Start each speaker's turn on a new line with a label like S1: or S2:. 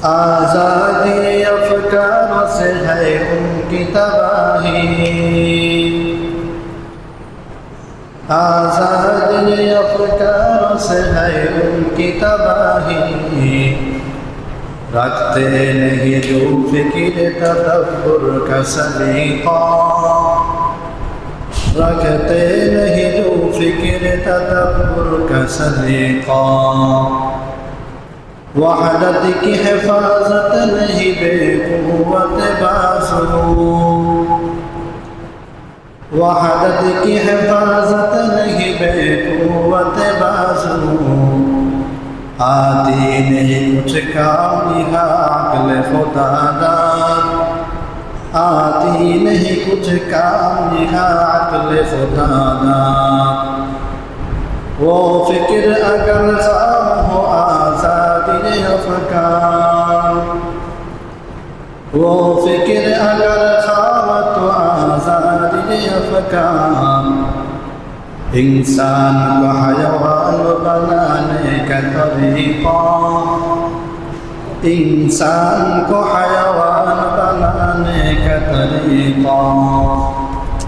S1: आजादी अफकारों से है उनकी तबाही, आजादी अफकारों से है उनकी तबाही। रखते नहीं जो फिक्र तदब्बुर का सलीका, रखते नहीं जो फिक्र तदब्बुर का सलीका। वहदत की हिफाजत नहीं बेक़ुव्वत बाज़ू, वहदत की हिफाजत नहीं बेक़ुव्वत बाज़ू। आती नहीं कुछ काम यहाँ अक़्ल खुदादार, आती नहीं कुछ काम यहाँ अक़्ल खुदादार। वो फिक्र अगर ख़ाम हो आज़ादी अफ़कार, वो फिक्र अगर ख़ाम तो आज़ादी अफ़कार। इंसान को हयवान बनाने का तरीक़ा, इंसान को हयवान बनाने का तरीक़ा।